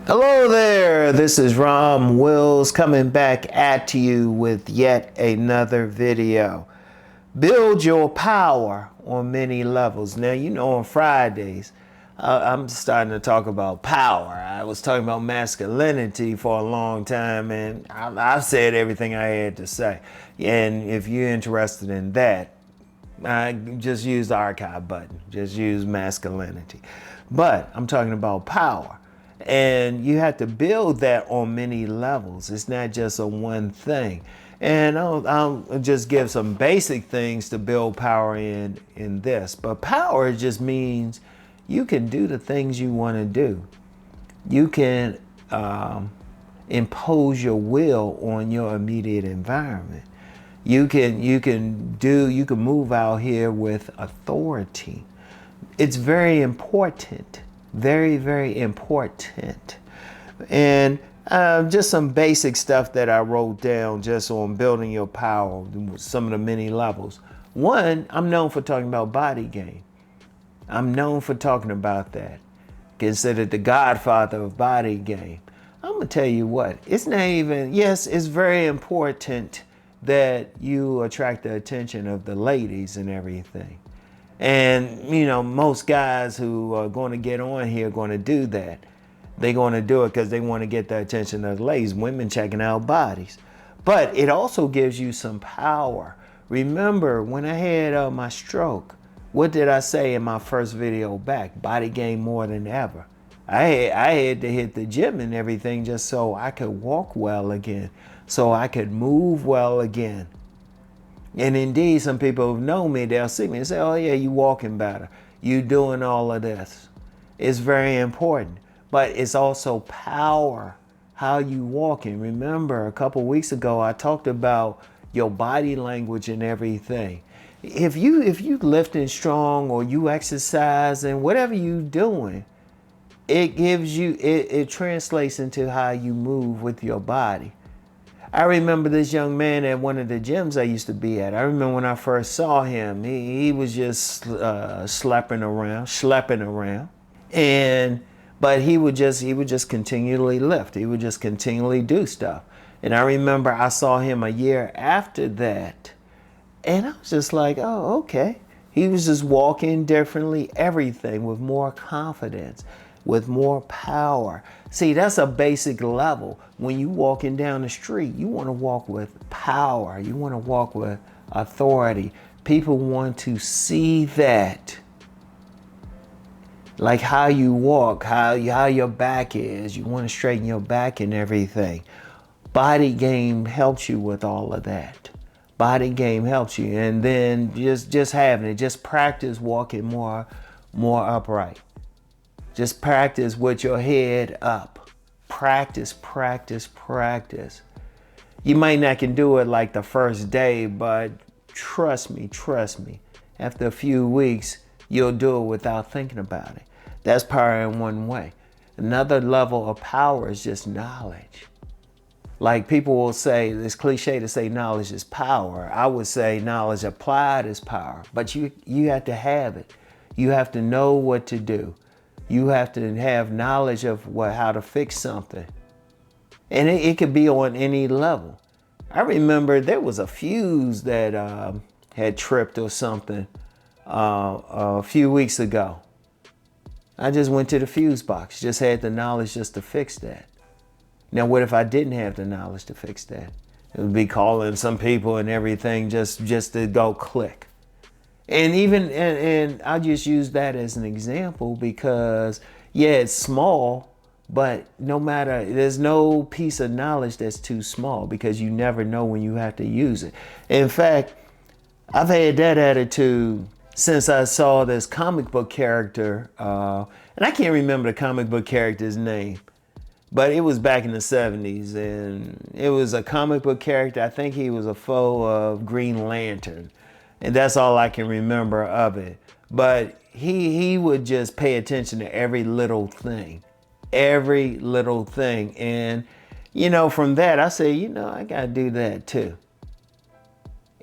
Hello there, this is Rom Wills coming back at you with yet another video. Build your power on many levels. Now, you know, on Fridays, I'm starting to talk about power. I was talking about masculinity for a long time, and I've said everything I had to say. And if you're interested in that, just use the archive button. Just use masculinity. But I'm talking about power. And you have to build that on many levels. It's not just a one thing. And I'll just give some basic things to build power in this. But power just means you can do the things you want to do. You can impose your will on your immediate environment. You can move out here with authority. It's very important. Very, very important. And just some basic stuff that I wrote down just on building your power, some of the many levels. One, I'm known for talking about body game. I'm known for talking about that. Considered the godfather of body game. I'm going to tell you what, it's not even, yes, it's very important that you attract the attention of the ladies and everything. And, you know, most guys who are going to get on here are going to do that. They're going to do it because they want to get the attention of the ladies, women checking out bodies. But it also gives you some power. Remember, when I had my stroke, what did I say in my first video back? Body game more than ever. I had to hit the gym and everything just so I could walk well again, so I could move well again. And indeed, some people who've known me, they'll see me and say, oh yeah, you walking better. You doing all of this. It's very important. But it's also power, how you walking. Remember, a couple weeks ago, I talked about your body language and everything. If you lifting strong or you exercise and whatever you doing, it gives you, it translates into how you move with your body. I remember this young man at one of the gyms I used to be at. I remember when I first saw him, he was just schlepping around. But he would just continually lift. He would just continually do stuff. And I remember I saw him a year after that. And I was just like, oh, okay. He was just walking differently, everything with more confidence, with more power. See, that's a basic level. When you walking down the street, you want to walk with power. You want to walk with authority. People want to see that. Like how you walk, how your back is. You want to straighten your back and everything. Body game helps you with all of that. Body game helps you. And then just having it, just practice walking more upright. Just practice with your head up. Practice, practice, practice. You might not can do it like the first day, but trust me. After a few weeks, you'll do it without thinking about it. That's power in one way. Another level of power is just knowledge. Like people will say, it's cliche to say knowledge is power. I would say knowledge applied is power, but you have to have it. You have to know what to do. You have to have knowledge of how to fix something. And it could be on any level. I remember there was a fuse that had tripped or something a few weeks ago. I just went to the fuse box, just had the knowledge just to fix that. Now, what if I didn't have the knowledge to fix that? It would be calling some people and everything just to go click. And and I just use that as an example because, yeah, it's small, but there's no piece of knowledge that's too small because you never know when you have to use it. In fact, I've had that attitude since I saw this comic book character, and I can't remember the comic book character's name, but it was back in the 70s, and it was a comic book character. I think he was a foe of Green Lantern. And that's all I can remember of it. But he would just pay attention to every little thing. And, you know, from that, I say, you know, I got to do that too.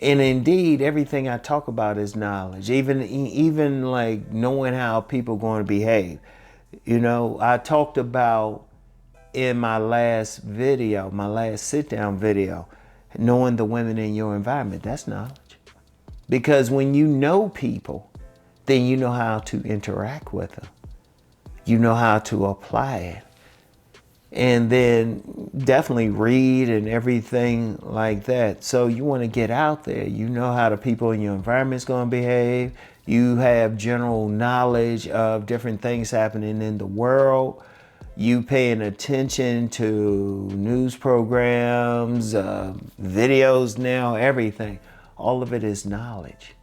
And indeed, everything I talk about is knowledge. Even like knowing how people are going to behave. You know, I talked about in my last video, my last sit down video, knowing the women in your environment, that's knowledge. Because when you know people, then you know how to interact with them. You know how to apply it. And then definitely read and everything like that. So you want to get out there. You know how the people in your environment is going to behave. You have general knowledge of different things happening in the world. You paying attention to news programs, videos now, everything. All of it is knowledge.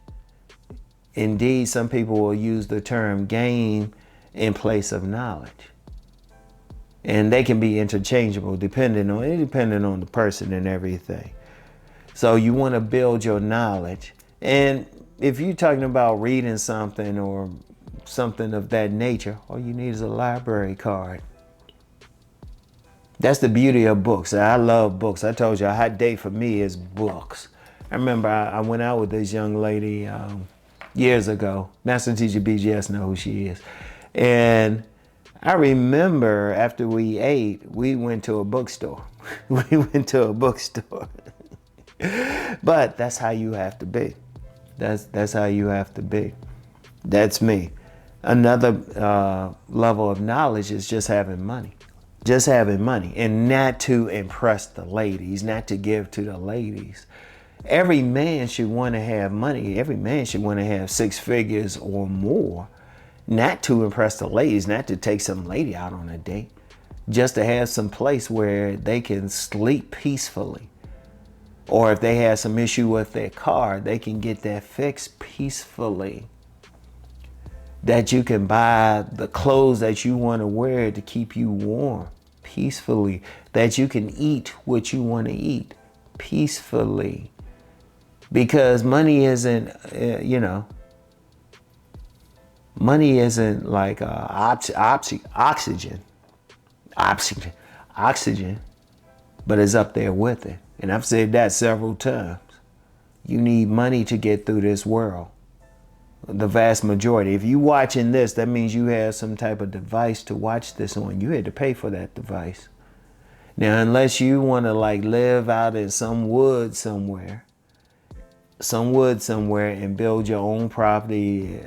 Indeed, some people will use the term game in place of knowledge. And they can be interchangeable depending on the person and everything. So you want to build your knowledge. And if you're talking about reading something or something of that nature, all you need is a library card. That's the beauty of books. I love books. I told you a hot day for me is books. I remember I went out with this young lady years ago. Master Teacher BGS know who she is. And I remember after we ate, we went to a bookstore. We went to a bookstore. But that's how you have to be. That's how you have to be. That's me. Another level of knowledge is just having money. Just having money, and not to impress the ladies, not to give to the ladies. Every man should want to have money. Every man should want to have 6 figures or more. Not to impress the ladies, not to take some lady out on a date. Just to have some place where they can sleep peacefully. Or if they have some issue with their car, they can get that fixed peacefully. That you can buy the clothes that you want to wear to keep you warm peacefully. That you can eat what you want to eat peacefully. Because money isn't, money isn't like oxygen, but it's up there with it. And I've said that several times. You need money to get through this world. The vast majority. If you're watching this, that means you have some type of device to watch this on. You had to pay for that device. Now, unless you want to like live out in some wood somewhere and build your own property,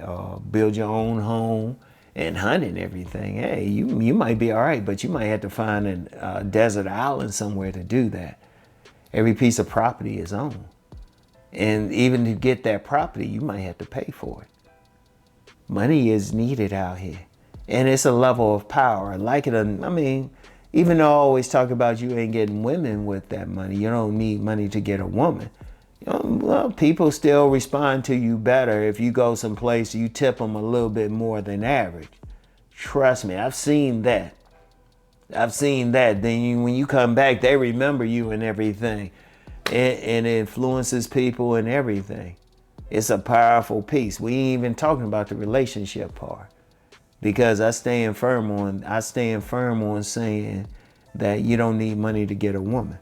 build your own home and hunt and everything, hey, you might be all right, but you might have to find a desert island somewhere to do that. Every piece of property is owned. And even to get that property, you might have to pay for it. Money is needed out here. And it's a level of power. Even though I always talk about you ain't getting women with that money, you don't need money to get a woman. Well, people still respond to you better if you go someplace, you tip them a little bit more than average. Trust me, I've seen that. Then when you come back, they remember you and everything. And it influences people and everything. It's a powerful piece. We ain't even talking about the relationship part. Because I stand firm on saying that you don't need money to get a woman.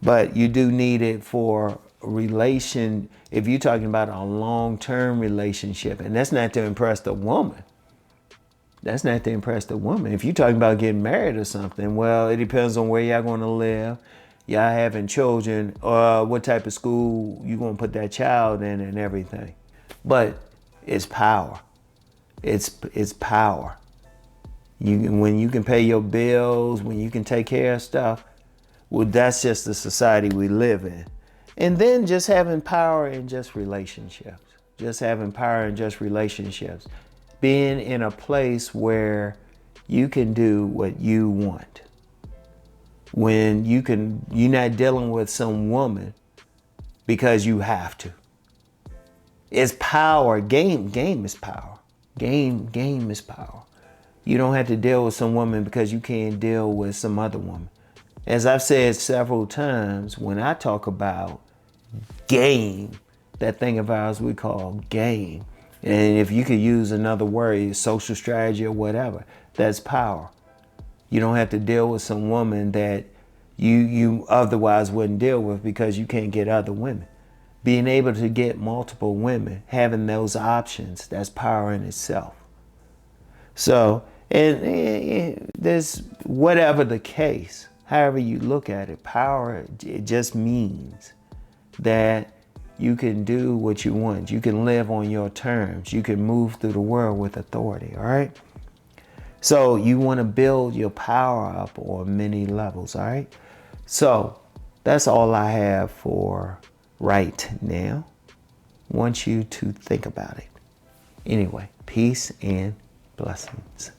But you do need it for relation, if you're talking about a long-term relationship, and that's not to impress the woman. That's not to impress the woman. If you're talking about getting married or something, well, it depends on where y'all going to live. Y'all having children, what type of school you going to put that child in and everything. But it's power. It's power. When you can pay your bills, when you can take care of stuff, well, that's just the society we live in. And then just having power in just relationships. Being in a place where you can do what you want. When you're not dealing with some woman because you have to. It's power. Game is power. Game is power. You don't have to deal with some woman because you can't deal with some other woman. As I've said several times, when I talk about game, that thing of ours we call game, and if you could use another word, social strategy or whatever, that's power. You don't have to deal with some woman that you otherwise wouldn't deal with because you can't get other women. Being able to get multiple women, having those options, that's power in itself. So And there's, whatever the case, however you look at it, power, it just means that you can do what you want. You can live on your terms. You can move through the world with authority, all right? So you want to build your power up on many levels, all right? So that's all I have for right now. Want you to think about it. Anyway, peace and blessings.